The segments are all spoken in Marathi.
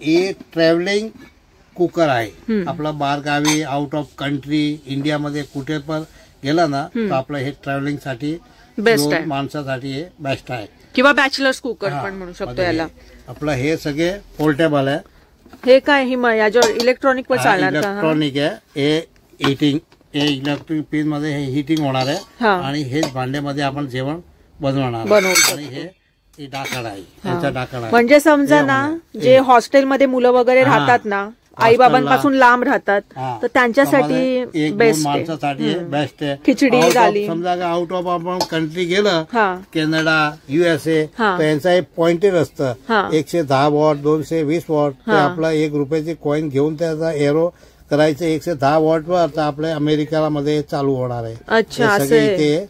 एक ट्रॅव्हलिंग कुकर आहे. आपला बारगावी आउट ऑफ कंट्री इंडियामध्ये कुठे पण गेला ना तर आपलं हे ट्रॅव्हलिंग साठी बेस्ट आहे, माणसासाठी हे बेस्ट आहे. किंवा बॅचलर्स कुकर पण म्हणू शकतो याला. आपलं हे सगळे पोर्टेबल आहे. हे काय याच्यावर इलेक्ट्रॉनिक वर चालणार का? इलेक्ट्रॉनिक आहे. हे हिटिंग, हे इलेक्ट्रिक पिन मध्ये हे हिटिंग होणार आहे आणि हेच भांड्यामध्ये आपण जेवण बनवणार. आणि हे डाकड आहे, याचा डाकड आहे. म्हणजे समजा ना जे हॉस्टेलमध्ये मुलं वगैरे राहतात ना, आई बाबांपासून लांब राहतात, तर त्यांच्यासाठी बेस्ट माणसासाठी बेस्ट आहे. खिचडी झाली. समजा आउट ऑफ आपण कंट्री गेलं, कॅनडा, USA, तर यांचा एक पॉइंटेड असतं. 110 वॉट, 220 वॉट. ते आपला 1 रुपयाची कॉईन घेऊन त्याचा एरो करायचं 110 वॉटवर, तर आपल्या अमेरिकेला मध्ये चालू होणार आहे. अच्छा, ते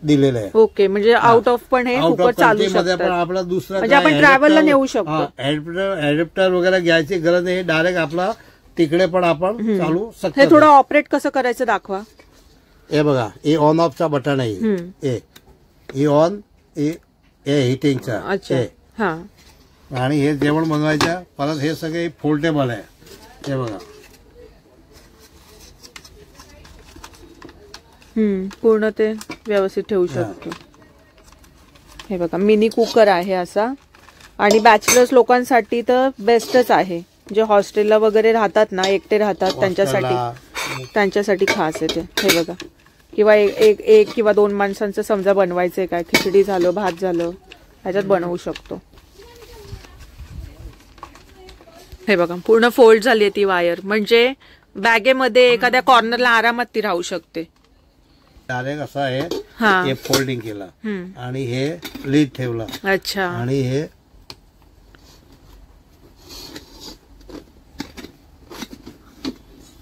दिलेलं आहे. ओके, म्हणजे आउट ऑफ पण हे कुकर चालू शकतात. आपला दुसरा म्हणजे आपण ट्रॅव्हलला नेऊ शकतो. ॲडॅप्टर वगैरे घ्यायची गरज नाही. डायरेक्ट आपला तिकडे पण आपण चालू शकतो. हे थोडं ऑपरेट कसं करायचं दाखवा. हे बघा, हे ऑन ऑफचा बटन आहे. हे ऑन, हे हिटिंगचा. अच्छा. आणि हे जेवण बनवायचं. परत हे सगळे फोल्डेबल आहे. हे बघा, पूर्ण ते व्यवस्थित ठेवू शकतो. हे बघा, मिनी कुकर आहे असा. आणि बॅचलर्स लोकांसाठी तर बेस्टच आहे. जे हॉस्टेलला वगैरे राहतात ना, एकटे राहतात, त्यांच्यासाठी खास आहे ते. हे बघा, किंवा एक किंवा 2 माणसांचं समजा बनवायचंय, काय खिचडी झालं, भात झालं, ह्याच्यात बनवू शकतो. हे बघा, पूर्ण फोल्ड झाली ती वायर. म्हणजे बॅगेमध्ये एखाद्या कॉर्नरला आरामात ती राहू शकते. डायरेक्ट असं आहे. हे फोल्डिंग केलं आणि हे लीड ठेवलं. अच्छा. आणि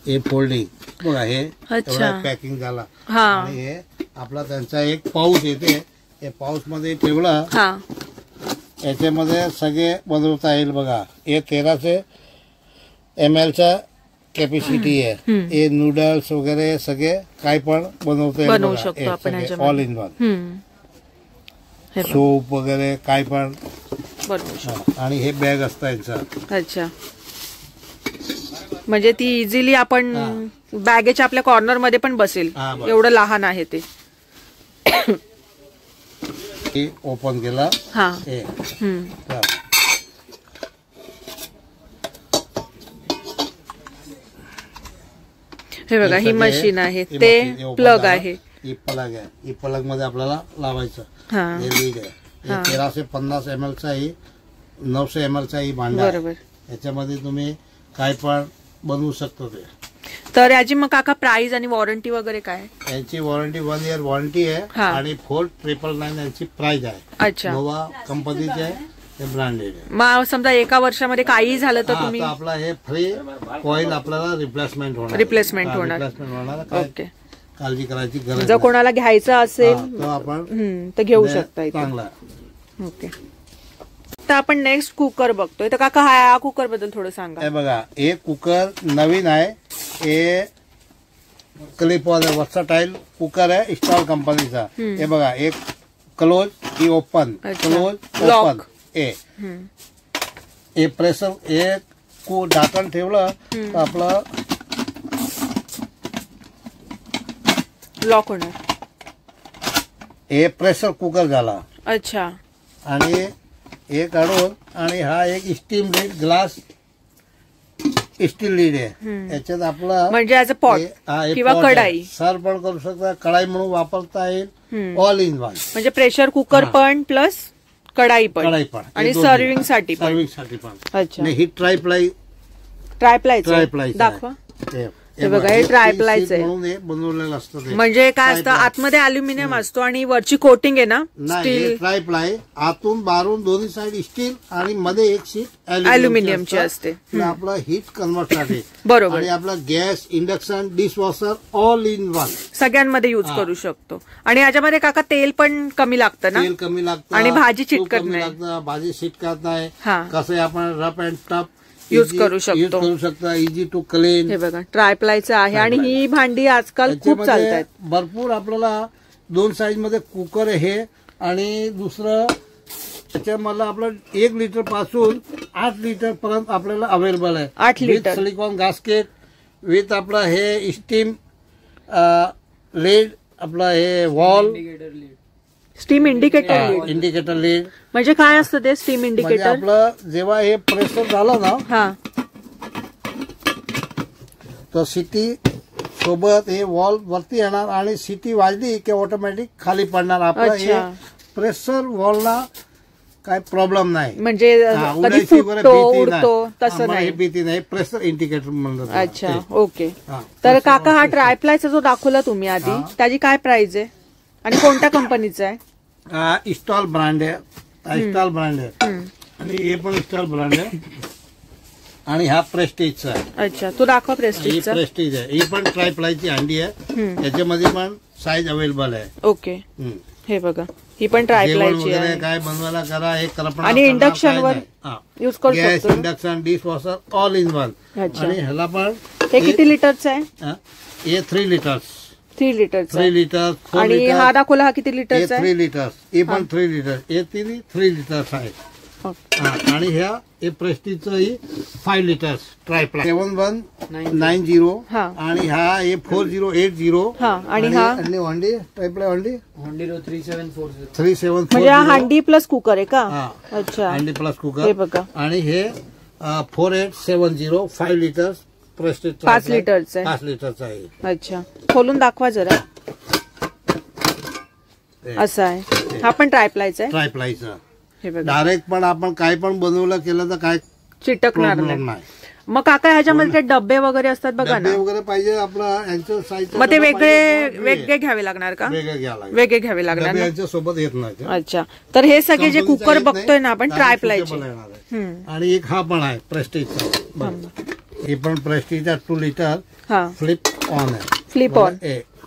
हे फोल्डिंग बघा, हे पॅकिंग झालं. आणि हे आपला त्यांचा एक पाऊच येते. हे पाऊच मध्ये ठेवला, याच्यामध्ये सगळे बनवता येईल. बघा, हे 1300 ml चा कॅपॅसिटी आहे. हे नूडल्स वगैरे सगळे काय पण बनवू शकतो आपण. All in one. सूप वगैरे काय पण बनवू शकतो. आणि हे बॅग असतं यांचं. अच्छा, म्हणजे ती इझिली आपण बॅगेच्या आपल्या कॉर्नर मध्ये पण बसेल, एवढं लहान आहे ते. ओपन केला. हे बघा, ही मशीन आहे, ते प्लग आहे. ही प्लग आहे. ही प्लग मध्ये आपल्याला लावायचं. हे लीड आहे. 1350 ml चा ही, 900 ml चा ही भांडा. बरोबर. याच्यामध्ये तुम्ही काय पण बनवू शकतो ते. तर याची मग काका प्राइस आणि वॉरंटी वगैरे काय? यांची वॉरंटी 1 year वॉरंटी आहे. आणि 4999 यांची प्राइस आहे. अच्छा. नोवा कंपनीची आहे, हे ब्रँडेड आहे. मग समजा 1 वर्षामध्ये काही झालं तर तुम्ही आपला हे फ्री कॉईल आपल्याला रिप्लेसमेंट होणार. ओके, काळजी करायची गरज. जर कोणाला घ्यायचं असेल तर आपण तर घेऊ शकता. चांगला. ओके, तर आपण नेक्स्ट कुकर बघतोय. तर काका हा कुकर बद्दल थोडं सांगा. हे बघा, हे कुकर नवीन आहे. हे क्लिप ऑन वर्सटाईल कुकर आहे, स्टॉल कंपनीचा. हे बघा, एक क्लोज, ही ओपन, क्लोज, ओपन. हे प्रेशर, हे ढाकण ठेवलं तर आपलं लॉक होणार. हे प्रेशर कुकर झाला. अच्छा. आणि हे काढून, आणि हा एक steam lead, glass steel lead आहे. याच्यात आपला म्हणजे ॲज अ पॉट किंवा कढाई सर्व पण करू शकता, कढाई म्हणून वापरता येईल. All in one. म्हणजे प्रेशर कुकर पण प्लस कढाई पण आणि सर्विंग साठी पण. अच्छा. ही ट्रायप्लाई दाखवा. हे बघा, हे ट्रायप्लायच आहे. बनवलेलं असतं. म्हणजे काय असतं, आतमध्ये अल्युमिनियम असतो आणि वरची कोटिंग आहे ना स्टील. ट्रायप्लाय आतून बारून दोन्ही साइड स्टील आणि मध्ये एक शीट अल्युमिनियमची असते. आपला हीट कन्वर्ट साठी. बरोबर. आणि आपला gas, induction, dishwasher all in one सगळ्यांमध्ये युज करू शकतो. आणि याच्यामध्ये काका तेल पण कमी लागतं ना. तेल कमी लागतं. आणि भाजी चिटकत नाही. भाजी चिटकत नाही. कसं आपण रफ अँड टफ यूज करू शकतो. Easy to clean. हे बघा, ट्रायप्लायचं आहे. आणि ही भांडी आजकाल खूप चालतात. भरपूर आपल्याला 2 साईज मध्ये कुकर आहे. आणि दुसरं त्याच्यामध्ये आपलं 1 लिटर पासून 8 लिटर पर्यंत आपल्याला अवेलेबल आहे. 8 लिटर सिलिकॉन गास्केट विथ आपला हे स्टीम लीड, आपला हे वॉल स्टीम इंडिकेटर लीड. म्हणजे काय असतं ते स्टीम इंडिकेटर? आपलं जेव्हा हे प्रेशर झालं ना तर सिटी सोबत हे वॉल वरती येणार आणि सिटी वाजली की ऑटोमॅटिक खाली पडणार. आपलं हे प्रेशर वॉलला काय प्रॉब्लेम नाही, म्हणजे कधी फुटतो उडतो तसं नाही, भीती नाही. प्रेशर इंडिकेटर म्हणलं. अच्छा, ओके. तर काका हा ट्रायप्लायचा जो दाखवला तुम्ही आधी, त्याची काय प्राइस आहे आणि कोणत्या कंपनीचा आहे? इस्टॉल ब्रँड आहे. इस्टॉल ब्रँड आहे आणि हे पण इस्टॉल ब्रँड आहे आणि हा प्रेस्टीजचा आहे. अच्छा, तो दाखवा प्रेस्टीजचा. प्रेस्टीज आहे. ही पण ट्रायप्लायची हंडी आहे, याच्यामध्ये पण साईज अवेलेबल आहे. ओके, हे बघा, ही पण ट्रायप्लायची आहे. काय बनवायला करा, हे करपणा आणि इंडक्शनवर यूज करू शकतो. Gas, induction, dish washer all in one. आणि ह्याला पण हे किती लिटरचं आहे? हे 3 लिटर्स. 3 लिटरचं. 3 लिटर. आणि हा दाखवला हा किती लिटरचा आहे? 3 लिटर्स. हे पण 3 लिटर. हे 3 लिटर्स आहे. आणि ह्या हे प्रेस्टीजचं ही 5 लिटर्स ट्रायप्लाय 7190 आणि हा हे 4080. आणि हा हंडी ट्रायप्लाय हंडी 3740. म्हणजे हा हंडी प्लस कुकर आहे का? अच्छा, हंडी प्लस कुकर. आणि हे 4870 5 लिटर्स प्रेस्टीज 5 लिटरचं आहे. 5 लिटरचं आहे. अच्छा, खोलून दाखवा जरा. असं आहे. हा पण ट्रायप्लायचा आहे. ट्रायप्लायचा डायरेक्ट पण आपण काय पण बनवलं केलं तर काय चिटकणार नाही. मग काका ह्याच्यामध्ये डब्बे वगैरे असतात बघा ना, वगैरे पाहिजे आपलं साईज. मग ते वेगळे घ्यावे लागणार का? वेगळे घ्यावे लागणार यांच्या सोबत येत नाही. अच्छा, तर हे सगळे जे कुकर बघतोय ना आपण ट्रायप्लायचे. आणि एक हा पण आहे प्रेस्टीजचा. हे पण प्रेस्टीजचा 2 लिटर फ्लिप ऑन आहे. फ्लिप ऑन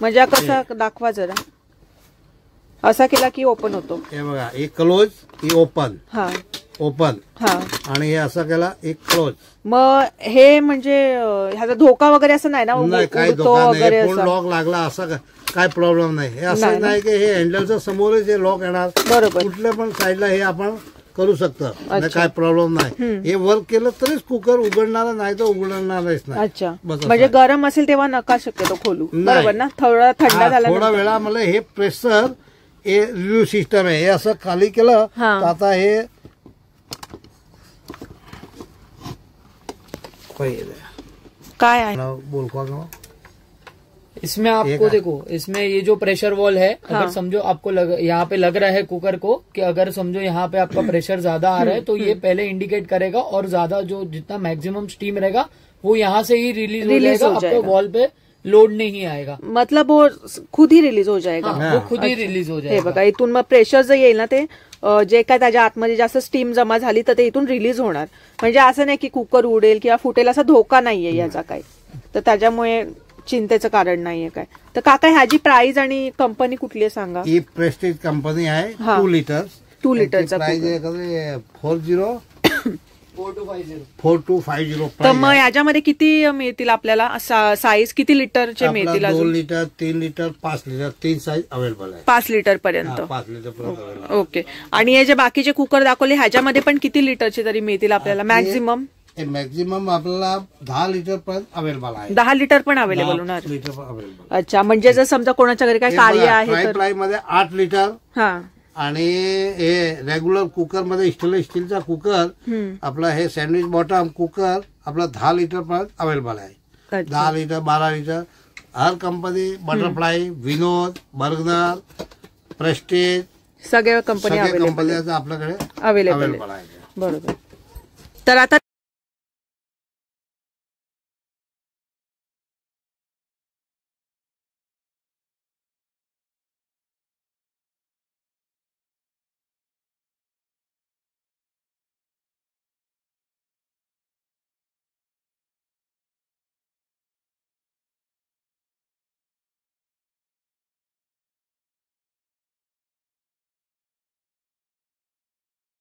म्हणजे कसं दाखवा जरा. असा केला की ओपन होतो. हे बघा, एक क्लोज, ही ओपन. ओपन. आणि हे असं केला एक क्लोज. मग हे म्हणजे ह्याचा धोका वगैरे असं नाही ना? काय धोका नाही. फोन लॉक लागला असं काय प्रॉब्लेम नाही. हे असं नाही की हे हँडलच्या समोरच हे लॉक येणार. बरोबर. कुठल्या पण साईडला हे आपण करू शकतो, काय प्रॉब्लेम नाही. हे वर्क केलं तरीच कुकर उघडणार, नाही तर उघडणारच नाही. अच्छा, म्हणजे गरम असेल तेव्हा नका शक्यतो खोलू, बरोबर ना? थोडा थंड झाला थोडा वेळा मला हे प्रेशर हे रिव्ह्यू सिस्टम आहे. हे असं खाली केलं तर आता हे काय आहे? बोल का? इसमें आपको देखो, इसमें ये जो प्रेशर वॉल है, अगर समझो आपको यहाँ पे लग रहा है कुकर को कि अगर समझो यहाँ पे आपका प्रेशर ज्यादा आ रहा है तो ये पहले इंडिकेट करेगा और ज्यादा जो जितना मैक्सिमम स्टीम रहेगा वो यहाँ से ही रिलीज हो जाएगा. आपको वॉल पे लोड नहीं आएगा. मतलब वो खुद ही रिलीज हो जाएगा. वो खुद ही रिलीज हो जाएगा. हे बघा, इथून मग प्रेशर जर येईल ना, ते जे काय त्याच्या आतमध्ये जास्त स्टीम जमा झाली तर ते इथून रिलीज होणार. म्हणजे असं नाही की कुकर उडेल किंवा फुटेल, असा धोका नाहीये याचा काही. तर त्याच्यामुळे चिंतेचं कारण नाहीये काय. तर काका ह्याची प्राइस आणि कंपनी कुठली आहे सांगा. ही प्रेस्टीज कंपनी आहे. 2 लिटर. 2 लिटरचा प्राइस आहे 4250. तर मग याच्यामध्ये किती मिळतील आपल्याला? साईज किती लिटरचे मिळतील? 2 litre, 3 litre, 5 litre, 3 size available आहे. 5 लिटर पर्यंत. 5 लिटर पर्यंत. ओके. आणि हे जे बाकीचे कुकर दाखवले ह्याच्यामध्ये पण किती लिटरचे तरी मिळतील आपल्याला मॅक्झिमम? मॅक्झिमम आपल्याला 10 लिटर पर्यंत अवेलेबल आहे. 10 लिटर पण अवेलेबल होणार. अवेलेबल. अच्छा, म्हणजे जर समजा कोणाच्या घरी काय कार्य आहे तर प्राइस मध्ये 8 लिटर. आणि हे रेग्युलर कुकर मध्ये स्टीलचा कुकर आपला हे सँडविच बॉटम कुकर आपला 10 लिटर पर्यंत अवेलेबल आहे. 10 लिटर, 12 लिटर. हर कंपनी बटरफ्लाय, विनोद, बर्गनर, प्रेस्टीज सगळ्या कंपन्या आपल्याकडे अवेलेबल आहे. बरोबर. तर आता